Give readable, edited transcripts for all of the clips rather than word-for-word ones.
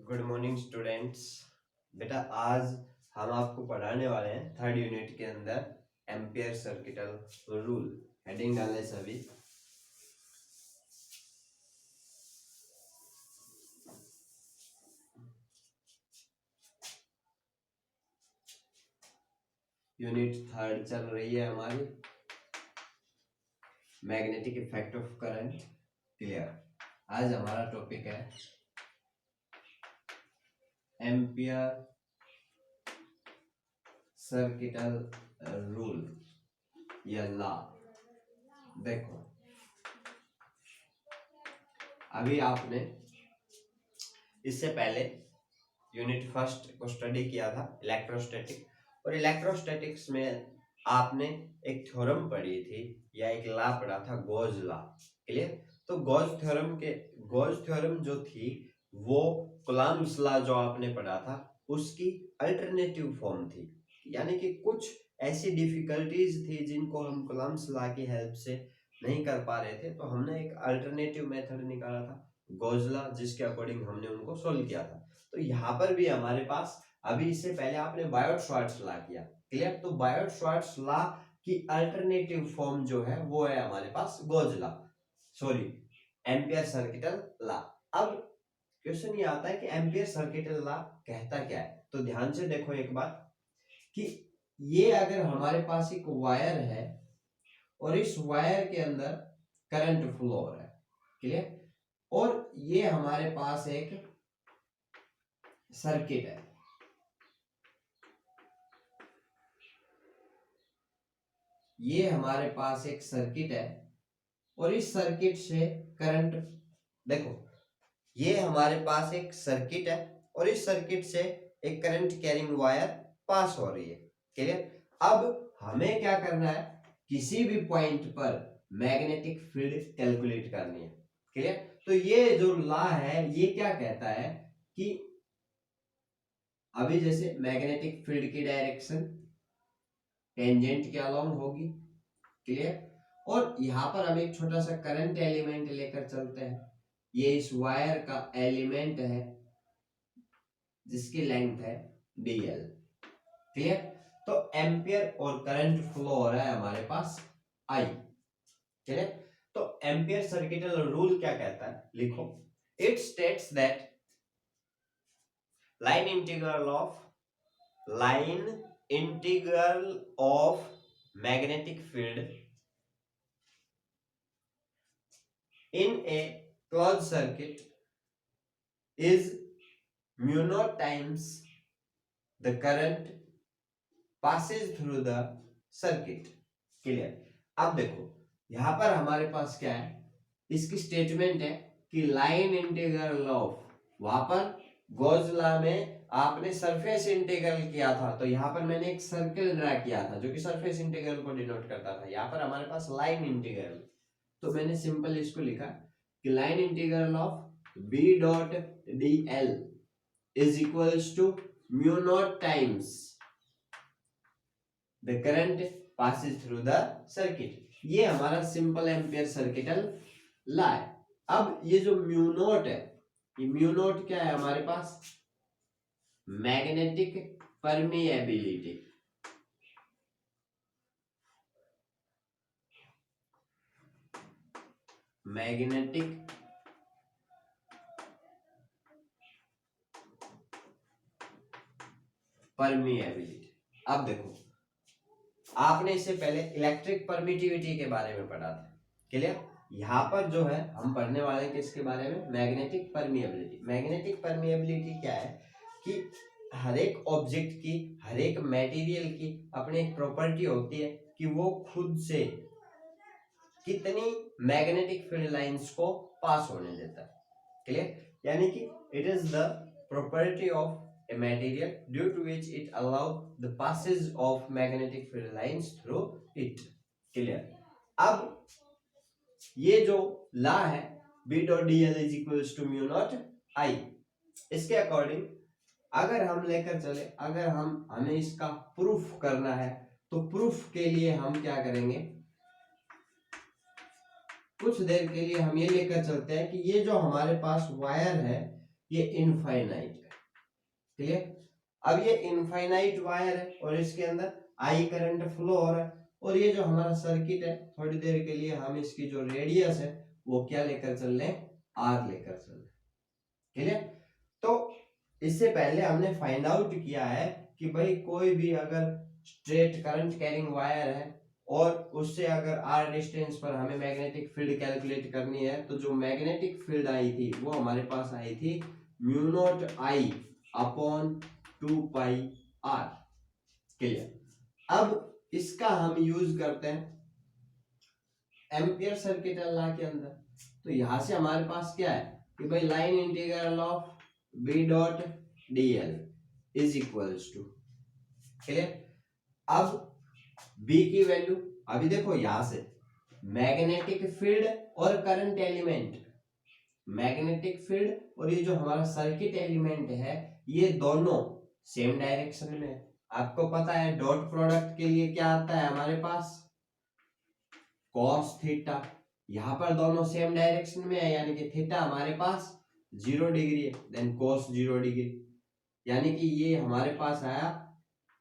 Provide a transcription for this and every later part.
Good morning students. बेटा आज हम आपको पढ़ाने वाले हैं थर्ड यूनिट के अंदर एम्पियर सर्किटल रूल। हेडिंग डालें सभी। यूनिट थर्ड चल रही है हमारी, magnetic effect of current. Clear. आज हमारा टॉपिक है एम्पियर सर्किटल रूल या लॉ। देखो अभी आपने इससे पहले यूनिट फर्स्ट को स्टडी किया था इलेक्ट्रोस्टैटिक, और इलेक्ट्रोस्टैटिक्स में आपने एक थ्योरम पढ़ी थी या एक लॉ पढ़ा था, गॉस लॉ। क्लियर। तो गॉस थ्योरम जो थी वो कूलम्ब्स लॉ जो आपने पढ़ा था उसकी अल्टरनेटिव फॉर्म थी, यानी कि कुछ ऐसी डिफिकल्टीज थी जिनको हम कूलम्ब्स लॉ की हेल्प से नहीं कर पा रहे थे, तो हमने एक अल्टरनेटिव मेथड निकाला था गॉस लॉ, जिसके अकॉर्डिंग हमने उनको सोल्व किया था। तो यहाँ पर भी हमारे पास अभी इससे पहले आपने बायोट-श्वार्ट्ज लॉ किया। क्लियर। तो बायोट-श्वार्ट्ज लॉ की अल्टरनेटिव फॉर्म जो है वो है हमारे पास Gauss law, sorry Ampere circuital law. अब क्वेश्चन ये आता है कि एम्पियर सर्किटल लॉ कहता क्या है। तो ध्यान से देखो एक बात कि ये अगर हमारे पास एक वायर है और इस वायर के अंदर करंट फ्लो हो रहा है। क्लियर। और ये हमारे पास एक सर्किट है। ये हमारे पास एक सर्किट है और इस सर्किट से करंट, देखो ये हमारे पास एक सर्किट है और इस सर्किट से एक करंट कैरिंग वायर पास हो रही है। क्लियर। अब हमें क्या करना है, किसी भी पॉइंट पर मैग्नेटिक फील्ड कैलकुलेट करनी है। क्लियर। तो ये जो लॉ है ये क्या कहता है कि अभी जैसे मैग्नेटिक फील्ड की डायरेक्शन टेंजेंट के अलोंग होगी। क्लियर। और यहां पर हम एक छोटा सा करंट एलिमेंट लेकर चलते हैं। ये इस वायर का एलिमेंट है जिसकी लेंथ है dl। क्लियर। तो एम्पियर और करंट फ्लो हो रहा है हमारे पास I। क्लियर। तो एम्पियर सर्किटल रूल क्या कहता है, लिखो। It states that line integral of magnetic field in a closed circuit is mu naught times the current passes through the circuit। Clear. अब देखो यहां पर हमारे पास क्या है, इसकी स्टेटमेंट है कि लाइन इंटीग्रल ऑफ, वहां पर गॉस लॉ में आपने सरफेस इंटीग्रल किया था, तो यहां पर मैंने एक सर्कल ड्रा किया था जो कि सरफेस इंटीग्रल को डिनोट करता था। यहां पर हमारे पास लाइन इंटीग्रल, तो मैंने सिंपल इसको लिखा कि line integral of B dot D L is equals to mu naught times the current passes through the circuit. ये हमारा सिंपल एम्पियर सर्किटल लॉ है। अब ये जो म्यू नॉट है, ये म्यू नॉट क्या है हमारे पास, मैग्नेटिक परमिएबिलिटी। Magnetic permeability. अब देखो आपने इससे पहले इलेक्ट्रिक परमिटिविटी के बारे में पढ़ा था। क्लियर। यहाँ पर जो है हम पढ़ने वाले हैं किसके बारे में, मैग्नेटिक परमिएबिलिटी। मैग्नेटिक परमिएबिलिटी क्या है कि हर एक ऑब्जेक्ट की, हर एक मटेरियल की अपनी एक प्रॉपर्टी होती है कि वो खुद से कितनी मैग्नेटिक फील्ड लाइंस को पास होने देता है। क्लियर। यानी कि it is the property of a material due to which it allows the passage of magnetic field lines through it। Clear। अब ये जो लॉ है B dot dl is equals to mu naught I, इसके according अगर हम लेकर चले, अगर हमें इसका प्रूफ करना है, तो प्रूफ के लिए हम क्या करेंगे, कुछ देर के लिए हम ये लेकर चलते हैं कि ये जो हमारे पास वायर है ये इनफाइनाइट है। क्लियर? अब ये इनफाइनाइट वायर है और इसके अंदर आई करंट फ्लो हो रहा है, और ये जो हमारा सर्किट है थोड़ी देर के लिए हम इसकी जो रेडियस है वो क्या लेकर चल रहे हैं, आर लेकर चल रहे हैं। क्लियर? तो इससे पहले हमने फाइंड आउट किया है कि भाई कोई भी अगर स्ट्रेट करंट कैरिंग वायर है और उससे अगर आर डिस्टेंस पर हमें मैग्नेटिक फील्ड कैलकुलेट करनी है, तो जो मैग्नेटिक फील्ड आई थी वो हमारे पास आई थी mu naught I upon 2 pi R. Clear? अब इसका हम यूज करते हैं एम्पियर सर्किट लॉ के अंदर। तो यहां से हमारे पास क्या है कि भाई line integral of B dot DL is equals to, clear? अब बी की वैल्यू अभी देखो यहां से मैग्नेटिक फील्ड और करंट एलिमेंट, मैग्नेटिक फील्ड और ये जो हमारा सर्किट एलिमेंट है ये दोनों सेम डायरेक्शन में है। आपको पता है डॉट प्रोडक्ट के लिए क्या आता है हमारे पास, कॉस थीटा। यहां पर दोनों सेम डायरेक्शन में है, यानी कि थीटा हमारे पास 0 डिग्री है, देन कॉस 0 डिग्री, यानी कि ये हमारे पास आया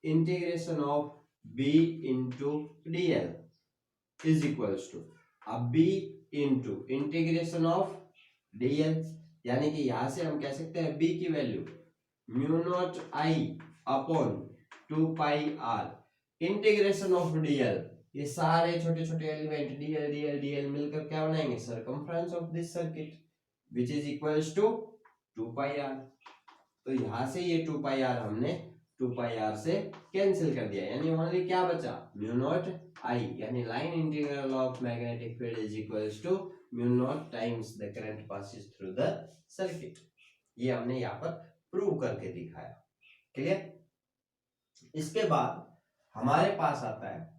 integration of b into d L is equals to, अब b into integration of D l, यानी कि यहां से हम कह सकते हैं बी की value mu naught I upon 2 pi R integration of D L, ये सारे छोटे छोटे एलिमेंट डीएल डीएल डीएल मिलकर क्या बनाएंगे, circumference of this circuit which is equals to 2 pi R. तो यहां से ये 2 पाई आर हमने 2 पाई आर से कैंसिल कर दिया, यानी ओनली क्या बचा, म्यू नॉट आई, यानी line integral of magnetic field is equals to mu naught times the current passes through the circuit. ये हमने यहाँ पर प्रूव करके दिखाया। क्लियर? इसके बाद हमारे पास आता है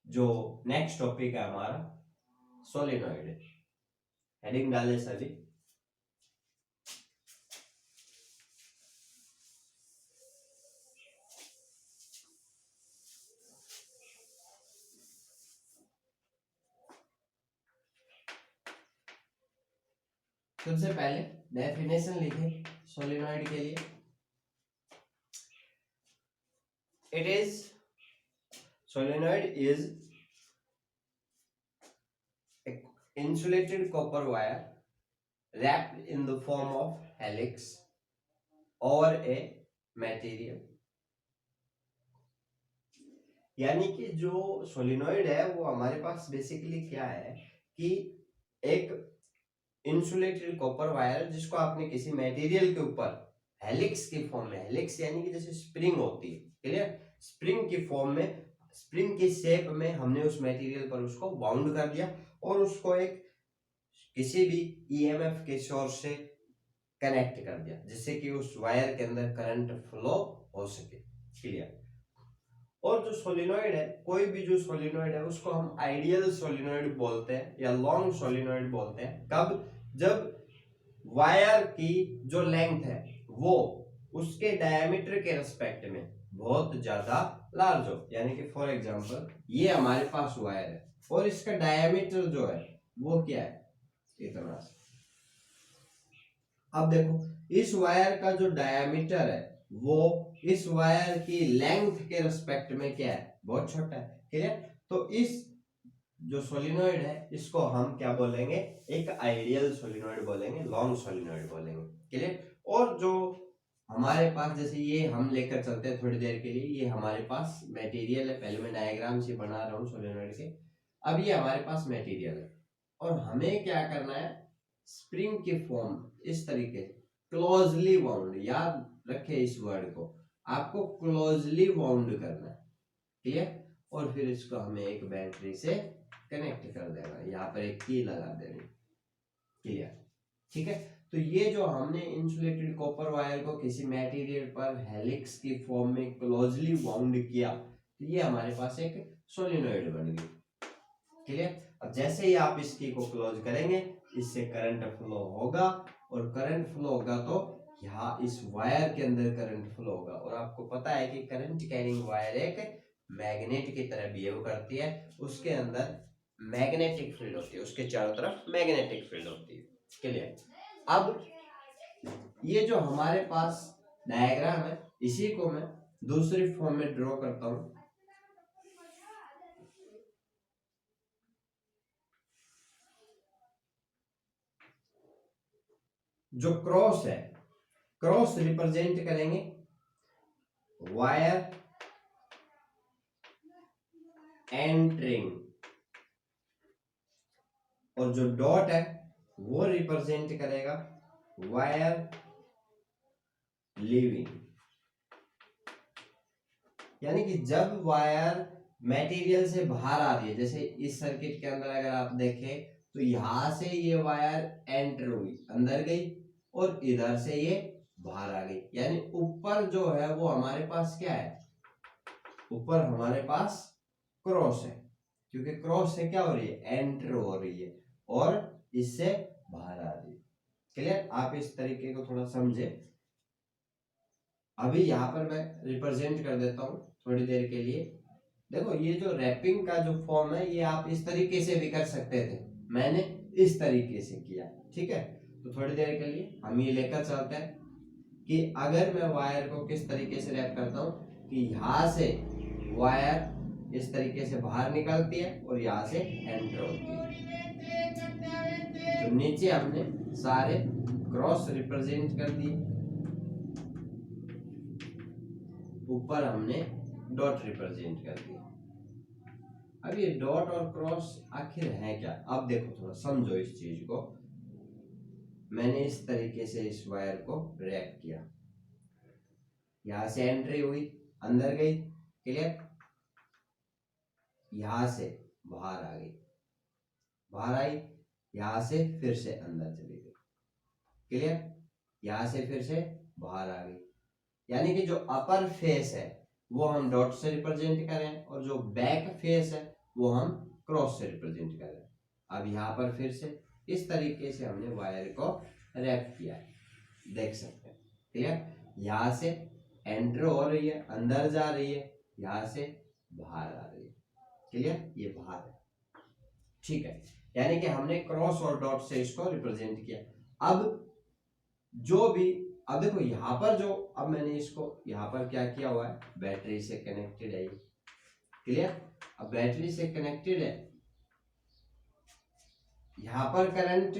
जो नेक्स्ट टॉपिक है हमारा सोलेनॉइड। हेडिंग डाले सभी। सबसे पहले डेफिनेशन लिखे सोलेनॉइड के लिए। It is solenoid is insulated copper wire wrapped in the form of helix or a material, यानी कि जो सोलिनॉइड है वो हमारे पास बेसिकली क्या है कि एक इंसुलेटेड कॉपर वायर जिसको आपने किसी मटेरियल के ऊपर हेलिक्स की फॉर्म में, हेलिक्स यानी कि जैसे स्प्रिंग होती है, क्लियर, स्प्रिंग की फॉर्म में, स्प्रिंग की शेप में हमने उस मटेरियल पर उसको बाउंड कर दिया और उसको एक किसी भी ईएमएफ के सोर्स से कनेक्ट कर दिया जिससे कि उस वायर के अंदर करंट फ्लो हो सके। क्लियर? और जो सोलिनॉइड है, कोई भी जो सोलिनॉइड है उसको हम आइडियल सोलिनॉइड बोलते हैं या लॉन्ग सोलिनॉइड बोलते हैं। कब? जब वायर की जो लेंथ है वो उसके डायमीटर के रिस्पेक्ट में बहुत ज्यादा लार्ज हो, यानी कि फॉर एग्जांपल ये हमारे पास वायर है और इसका डायमीटर जो है वो क्या है, इतना। अब देखो इस वायर का जो डायमीटर है वो इस वायर की लेंथ के रिस्पेक्ट में क्या है, बहुत छोटा है। क्लियर? तो इस जो सोलिनॉइड है इसको हम क्या बोलेंगे, एक आइडियल सोलिनॉइड बोलेंगे, लॉन्ग सोलिनॉइड बोलेंगे। क्लियर? और जो हमारे पास जैसे ये हम लेकर चलते हैं थोड़ी देर के लिए, ये हमारे पास मटेरियल है, पहले मैं डायग्राम से बना रहा हूँ सोलिनॉइड के। अब ये हमारे पास मटेरियल है और हमें क्या करना है, स्प्रिंग की फॉर्म इस तरीके क्लोजली बाउंड, याद रखे इस वर्ड को, आपको क्लोजली बाउंड करना है। क्लियर? और फिर इसको हमें एक बैटरी से कनेक्ट कर देना, यहाँ पर एक की लगा देनी। क्लियर? ठीक है? तो ये जो हमने इंसुलेटेड कॉपर वायर को किसी मटेरियल पर हेलिक्स की फॉर्म में क्लोजली बाउंड किया तो ये हमारे पास एक सोलिनॉइड बन गई। क्लियर? अब जैसे ही आप इसकी को क्लोज करेंगे इससे करंट फ्लो होगा और करंट फ्लो होगा तो यहाँ इस वायर के अंदर करंट फ्लो होगा। और आपको पता है कि करंट कैरिंग वायर एक मैग्नेट की तरह बिहेव करती है, उसके अंदर मैग्नेटिक फील्ड होती है, उसके चारों तरफ मैग्नेटिक फील्ड होती है। क्लियर? अब ये जो हमारे पास डायग्राम है इसी को मैं दूसरी फॉर्म में ड्रॉ करता हूं। जो क्रॉस है, क्रॉस रिप्रेजेंट करेंगे वायर एंटरिंग, और जो डॉट है वो रिप्रेजेंट करेगा वायर लीविंग। यानी कि जब वायर मटेरियल से बाहर आ रही है, जैसे इस सर्किट के अंदर अगर आप देखें तो यहां से ये वायर एंटर हुई, अंदर गई, और इधर से ये बाहर आ गई। यानी ऊपर जो है वो हमारे पास क्या है, ऊपर हमारे पास क्रॉस है, क्योंकि क्रॉस से क्या हो रही है, एंटर हो रही है और इससे बाहर आ रही है। क्लियर? आप इस तरीके को थोड़ा समझे। अभी यहाँ पर मैं रिप्रेजेंट कर देता हूँ थोड़ी देर के लिए। देखो ये जो रैपिंग का जो फॉर्म है ये आप इस तरीके से भी कर सकते थे, मैंने इस तरीके से किया, ठीक है। तो थोड़ी देर के लिए हम ये लेकर चलते हैं कि अगर मैं वायर को किस तरीके से रैप करता हूँ कि यहाँ से वायर इस तरीके से बाहर निकलती है और यहाँ से एंटर होती है। तो नीचे हमने सारे क्रॉस रिप्रेजेंट कर दिए, ऊपर हमने डॉट रिप्रेजेंट कर दिया। अब ये डॉट और क्रॉस आखिर है क्या, अब देखो थोड़ा समझो इस चीज को। मैंने इस तरीके से इस वायर को रैप किया, यहां से एंट्री हुई, अंदर गई, क्लियर, यहां से बाहर आ गई, बाहर आई, यहां से फिर से अंदर चली गई, क्लियर, यहां से फिर से बाहर आ गई। यानी कि जो अपर फेस है वो हम डॉट से रिप्रेजेंट करें और जो बैक फेस है वो हम क्रॉस से रिप्रेजेंट करें। अब यहाँ पर फिर से इस तरीके से हमने वायर को रैप किया है, देख सकते हैं, क्लियर। यहाँ से एंटर हो रही है, अंदर जा रही है, यहाँ से बाहर आ रही है, क्लियर, ये बाहर है, ठीक है। यानी कि हमने क्रॉस और डॉट से इसको रिप्रेजेंट किया। अब जो भी, अब देखो यहाँ पर जो, अब मैंने इसको यहाँ पर क्या किया हुआ है, बैटरी से कनेक्टेड है, क्लियर। अब बैटरी से कनेक्टेड है, यहाँ पर करंट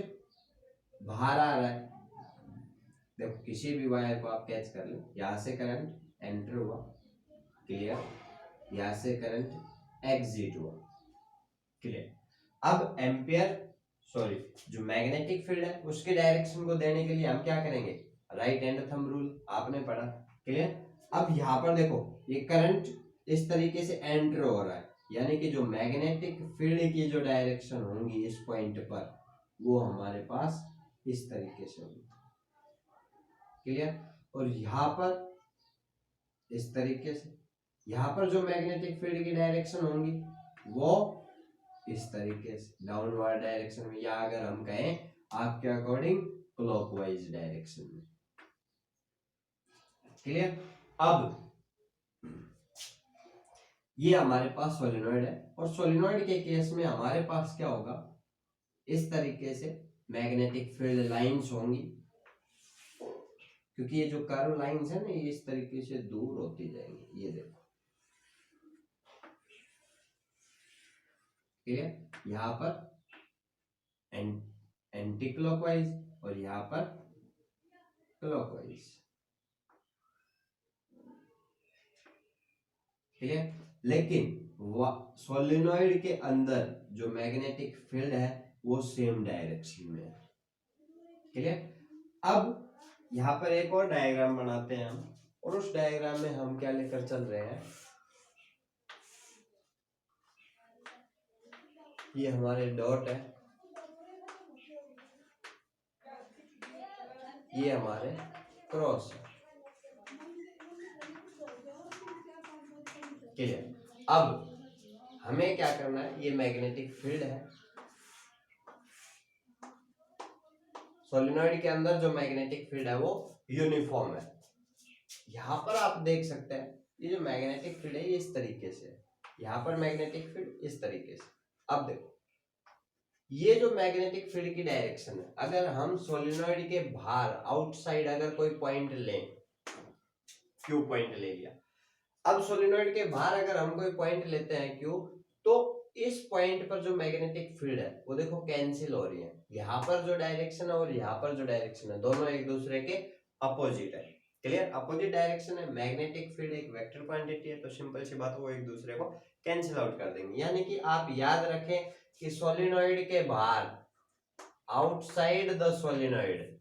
बाहर आ रहा है, देखो किसी भी वायर को आप कैच कर लो, यहाँ से करंट एंटर हुआ, क्लियर, यहाँ से करंट एग्जिट हुआ, क्लियर। अब एम्पियर, सॉरी, जो मैग्नेटिक फील्ड है उसके डायरेक्शन को देने के लिए हम क्या करेंगे, राइट हैंड थंब रूल आपने पढ़ा, क्लियर। अब यहाँ पर देखो ये करंट इस तरीके से एंटर हो रहा है, यानी कि जो मैग्नेटिक फील्ड की जो डायरेक्शन होंगी इस पॉइंट पर वो हमारे पास इस तरीके से होगी, क्लियर। और यहाँ पर इस तरीके से, यहाँ पर जो मैग्नेटिक फील्ड की डायरेक्शन होंगी वो इस तरीके से डाउनवर्ड डायरेक्शन में, या अगर हम कहें आपके अकॉर्डिंग क्लॉकवाइज डायरेक्शन में, क्लियर। अब ये हमारे पास सोलेनॉइड है, और सोलेनॉइड के केस में हमारे पास क्या होगा, इस तरीके से मैग्नेटिक फील्ड लाइंस होंगी, क्योंकि ये जो कर्व लाइंस है ना ये इस तरीके से दूर होती जाएंगी, ये देखो, क्लियर। यहाँ पर एंटी क्लॉकवाइज और यहाँ पर क्लॉकवाइज, क्लियर। लेकिन सोलेनॉइड के अंदर जो मैग्नेटिक फील्ड है वो सेम डायरेक्शन में है, क्लियर। अब यहाँ पर एक और डायग्राम बनाते हैं हम, और उस डायग्राम में हम क्या लेकर चल रहे हैं, ये हमारे डॉट है, ये हमारे क्रॉस है, क्लियर। अब हमें क्या करना है, ये मैग्नेटिक फील्ड है, सोलेनॉइड के अंदर जो मैग्नेटिक फील्ड है वो यूनिफॉर्म है। यहाँ पर आप देख सकते हैं ये जो मैग्नेटिक फील्ड है ये इस तरीके से है, यहाँ पर मैग्नेटिक फील्ड इस तरीके से। अब देखो ये जो मैग्नेटिक फील्ड की डायरेक्शन है, अगर हम सोलिनॉइड के बाहर आउटसाइड अगर कोई पॉइंट लें, क्यू पॉइंट ले लिया, अब सोलिनॉइड के बाहर अगर हम कोई पॉइंट लेते हैं क्यू, तो इस पॉइंट पर जो मैग्नेटिक फील्ड है वो देखो कैंसिल हो रही है। यहाँ पर जो डायरेक्शन है और यहाँ पर जो डायरेक्शन है दोनों एक दूसरे के अपोजिट है। क्लियर? अपोजिट डायरेक्शन है, मैग्नेटिक फील्ड एक वेक्टर क्वांटिटी है, तो सिंपल सी बात, वो एक दूसरे को कैंसिल आउट कर देंगे। यानी कि आप याद रखें कि सोलिनॉइड के बाहर, आउटसाइड द सोलिनॉइड,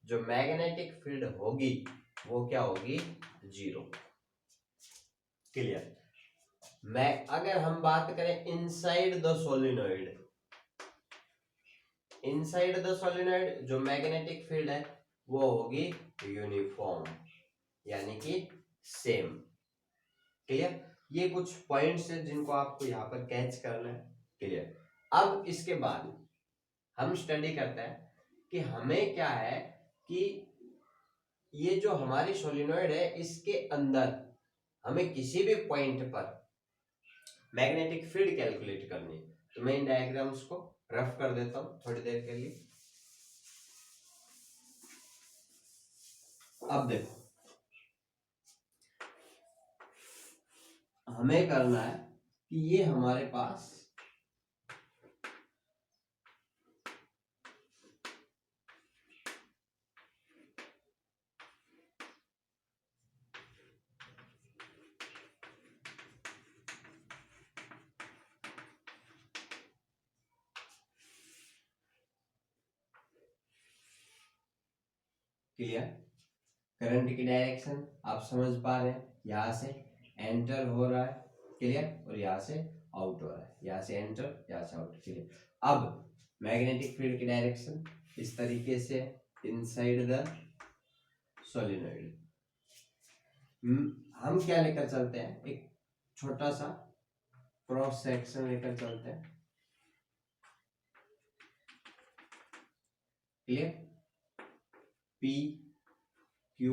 जो मैग्नेटिक फील्ड होगी वो क्या होगी? जीरो। क्लियर? मैं अगर हम बात करें inside the solenoid, inside the solenoid जो मैग्नेटिक फील्ड है वो होगी यूनिफॉर्म, यानी कि सेम। क्लियर? ये कुछ पॉइंट्स हैं जिनको आपको यहाँ पर कैच करना है। क्लियर? अब इसके बाद हम स्टडी करते हैं कि हमें क्या है कि ये जो हमारी सोलिनॉइड है इसके अंदर हमें किसी भी पॉइंट पर मैग्नेटिक फील्ड कैलकुलेट करनी है। तो मैं इन डायग्राम्स को रफ कर देता हूं थोड़ी देर के लिए। अब देखो, हमें करना है कि ये हमारे पास क्लियर? करंट की डायरेक्शन आप समझ पा रहे हैं, यहां से एंटर हो रहा है, क्लियर, और यहां से आउट हो रहा है, यहां से एंटर, यहां से आउट। क्लियर? अब मैग्नेटिक फील्ड की डायरेक्शन इस तरीके से इनसाइड द सोलिनॉइड। हम क्या लेकर चलते हैं? एक छोटा सा क्रॉस सेक्शन लेकर चलते हैं। Clear? P Q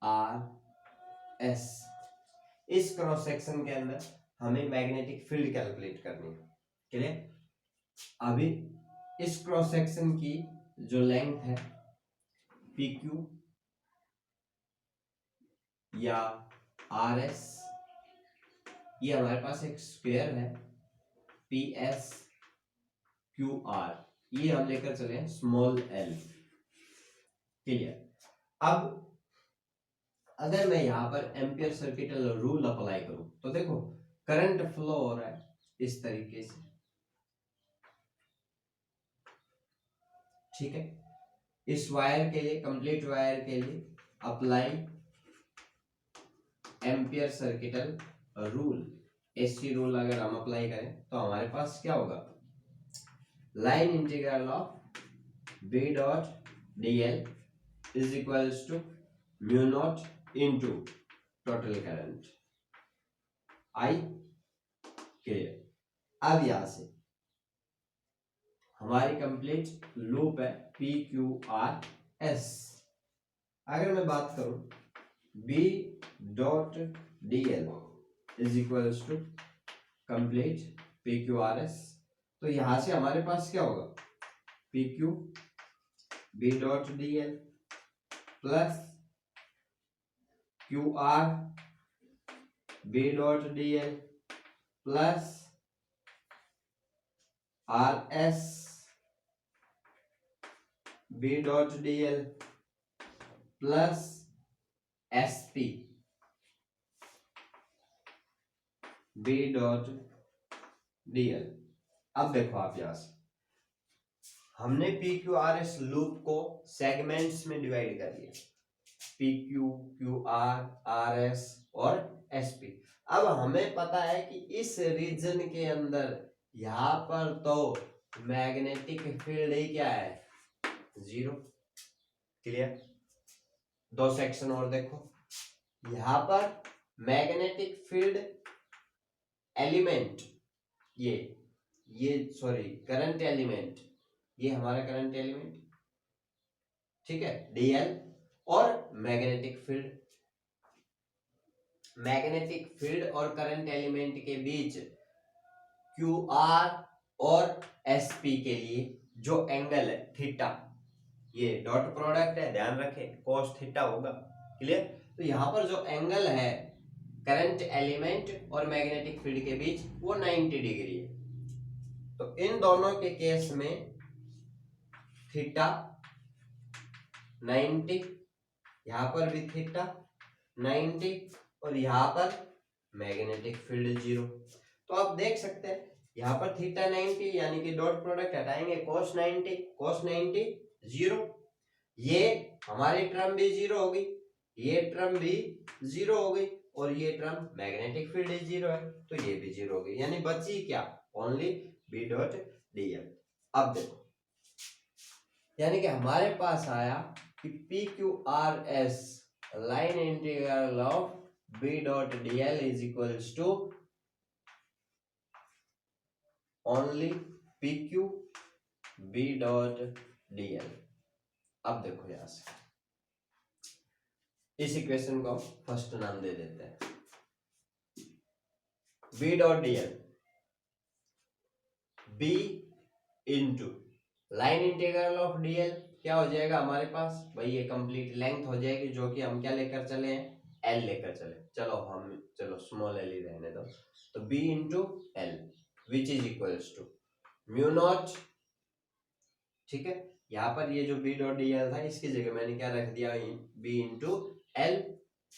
R S, इस क्रॉस सेक्शन के अंदर हमें मैग्नेटिक फील्ड कैलकुलेट करनी है। क्लियर? अभी इस क्रॉस सेक्शन की जो लेंथ है PQ या RS, ये हमारे पास एक स्क्वायर है PS QR, ये हम लेकर चले स्मॉल l। क्लियर? अब अगर मैं यहां पर एम्पियर सर्किटल रूल अप्लाई करूं तो देखो करंट फ्लो हो रहा है इस तरीके से, ठीक है। इस वायर के लिए, कंप्लीट वायर के लिए अप्लाई एम्पियर सर्किटल रूल, एसी रूल अगर हम अप्लाई करें तो हमारे पास क्या होगा? Line integral of B dot dl is equals to mu naught into total current I। क्लियर? अब यहां से हमारी कंप्लीट लूप है PQRS। अगर मैं बात करूं B dot dl is equals to complete PQRS, तो यहां से हमारे पास क्या होगा? PQ B dot dl plus QR B dot dl plus RS B dot dl plus SP B dot dl। अब देखो आप यहां से हमने PQRS लूप को सेगमेंट्स में डिवाइड कर लिया, PQ QR RS और SP। अब हमें पता है कि इस रीजन के अंदर यहां पर तो मैग्नेटिक फील्ड ही क्या है? जीरो। क्लियर? दो सेक्शन और देखो, यहां पर मैग्नेटिक फील्ड एलिमेंट, ये सॉरी करंट एलिमेंट, ये हमारा करंट एलिमेंट, ठीक है, dl, और मैग्नेटिक फील्ड, मैग्नेटिक फील्ड और करंट एलिमेंट के बीच QR और एस पी के लिए जो एंगल है थीटा, ये डॉट प्रोडक्ट है, ध्यान रखें cos थीटा होगा। क्लियर? तो यहाँ पर जो एंगल है करंट एलिमेंट और मैग्नेटिक फील्ड के बीच वो 90 डिग्री है। तो इन दोनों के केस में थीटा 90, यहाँ पर भी थीटा 90 और यहाँ पर मैग्नेटिक फील्ड 0। तो आप देख सकते हैं यहाँ पर थीटा 90 यानी कि डॉट प्रोडक्ट हटाएंगे cos 90 0, ये हमारी टर्म भी 0 होगी, ये टर्म भी 0 हो गई और ये टर्म मैग्नेटिक फील्ड 0 है तो ये भी 0 हो गई, यानी बची क्या? Only B dot D L. अब देखो यानी कि हमारे पास आया कि P Q R S line integral of B dot D L is equals to only P Q B dot D L. अब देखो यहां से इस इक्वेशन को फर्स्ट नाम दे देते हैं B dot D L, B into line integral of DL क्या हो जाएगा हमारे पास भाई, ये कंप्लीट लेंथ हो जाएगी जो कि हम क्या लेकर चले हैं, एल लेकर चले। चलो स्मॉल एल ही रहने दो। तो B into L which is equals to mu naught, ठीक है। यहाँ पर ये जो बी डॉट डी एल था इसकी जगह मैंने क्या रख दिया, B into L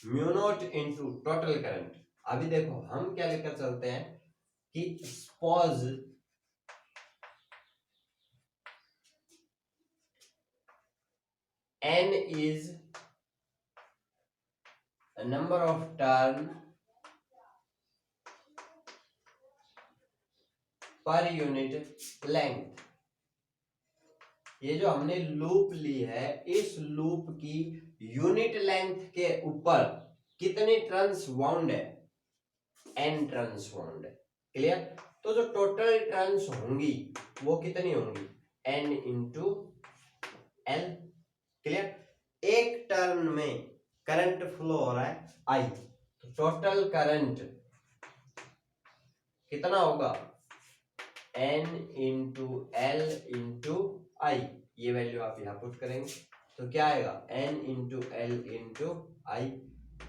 mu naught into total current. अभी देखो हम क्या लेकर चलते हैं कि suppose n is a number of turn पर यूनिट लेंथ। ये जो हमने लूप ली है इस लूप की यूनिट लेंथ के ऊपर कितनी टर्न्स वाउंड है, n टर्न्स वाउंड है। क्लियर? तो जो टोटल टर्न्स होंगी वो कितनी होंगी, n इंटू एल। क्लियर? एक टर्न में करंट फ्लो हो रहा है I, तो टोटल करंट कितना होगा, n इंटू एल इंटू आई। ये वैल्यू आप यहां पुट करेंगे तो क्या आएगा, n इंटू एल इंटू आई।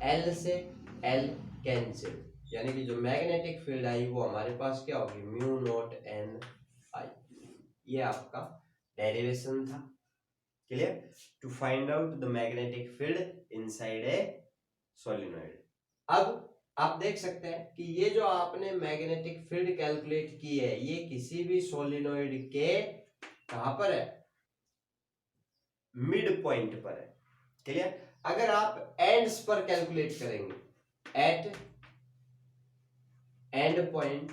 एल से एल कैंसिल, यानी कि जो मैग्नेटिक फील्ड आई वो हमारे पास क्या होगी, म्यू नॉट एन आई। ये आपका डेरिवेशन था। Clear? To find out the magnetic field inside a solenoid. अब आप देख सकते हैं कि ये जो आपने मैग्नेटिक फील्ड कैलकुलेट की है ये किसी भी सोलिनॉइड के कहां पर है, मिड पॉइंट पर है। क्लियर? अगर आप एंड्स पर कैलकुलेट करेंगे एट एंड पॉइंट,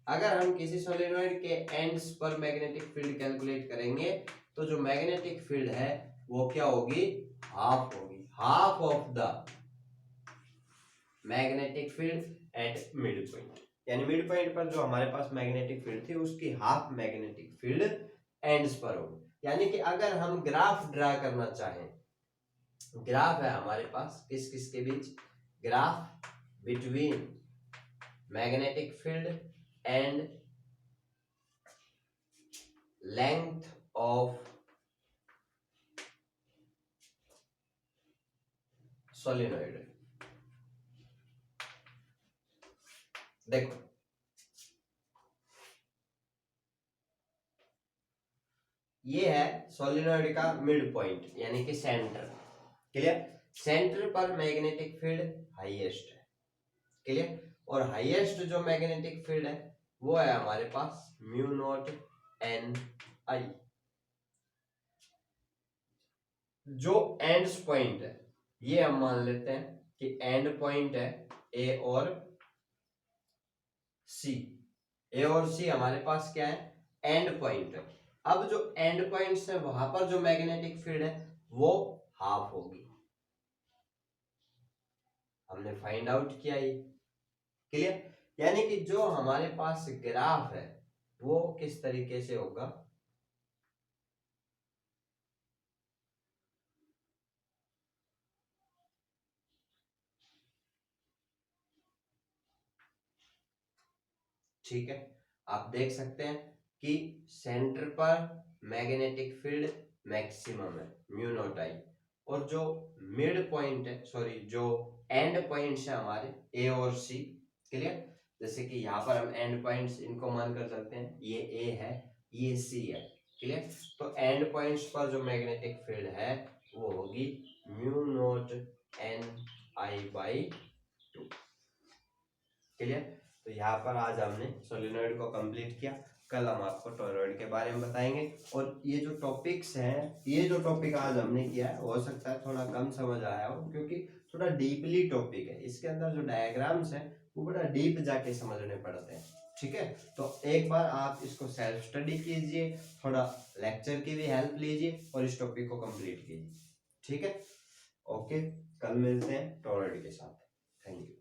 अगर हम किसी सोलिनॉइड के एंड्स पर मैग्नेटिक फील्ड कैलकुलेट करेंगे तो जो मैग्नेटिक फील्ड है वो क्या होगी, हाफ होगी, half of the magnetic field at mid point. यानी मिड पॉइंट पर जो हमारे पास मैग्नेटिक फील्ड थी उसकी हाफ मैग्नेटिक फील्ड एंड्स पर होगी। यानी कि अगर हम ग्राफ ड्रा करना चाहें, ग्राफ है हमारे पास किस किस के बीच, graph between magnetic field and length of solenoid. देखो ये है सोलिनॉइड का मिड पॉइंट यानी कि सेंटर। क्लियर? सेंटर पर मैग्नेटिक फील्ड हाईएस्ट है। क्लियर? और हाईएस्ट जो मैग्नेटिक फील्ड है वो है हमारे पास म्यू नॉट एन आई। जो एंड्स पॉइंट है ये हम मान लेते हैं कि एंड पॉइंट है ए और सी। ए और सी हमारे पास क्या है, एंड पॉइंट है। अब जो एंड पॉइंट्स है वहां पर जो मैग्नेटिक फील्ड है वो हाफ होगी, हमने फाइंड आउट किया ये। क्लियर? यानी कि जो हमारे पास ग्राफ है वो किस तरीके से होगा, ठीक है। आप देख सकते हैं कि सेंटर पर मैग्नेटिक फील्ड मैक्सिमम है म्यू नॉट आई, और जो मिड पॉइंट है, सॉरी जो एंड पॉइंट्स है हमारे ए और सी, क्लियर, जैसे कि यहाँ पर हम एंड पॉइंट्स इनको मान कर सकते हैं, ये ए है, ये सी है, क्लियर। तो एंड पॉइंट्स पर जो मैग्नेटिक फील्ड है वो होगी mu naught n I by 2, clear. तो यहाँ पर आज हमने सोलेनोइड को कंप्लीट किया, कल हम आपको टोरॉइड के बारे में बताएंगे। और ये जो टॉपिक्स हैं, ये जो टॉपिक आज हमने किया है हो सकता है थोड़ा कम समझ आया हो, क्योंकि थोड़ा डीपली टॉपिक है, इसके अंदर जो डायग्राम्स हैं वो बड़ा डीप जाके समझने पड़ते हैं, ठीक है। तो एक बार आप इसको सेल्फ स्टडी कीजिए, थोड़ा लेक्चर की भी हेल्प लीजिए और इस टॉपिक को कंप्लीट कीजिए, ठीक है। ओके, कल मिलते हैं टोरॉइड के साथ। Thank you.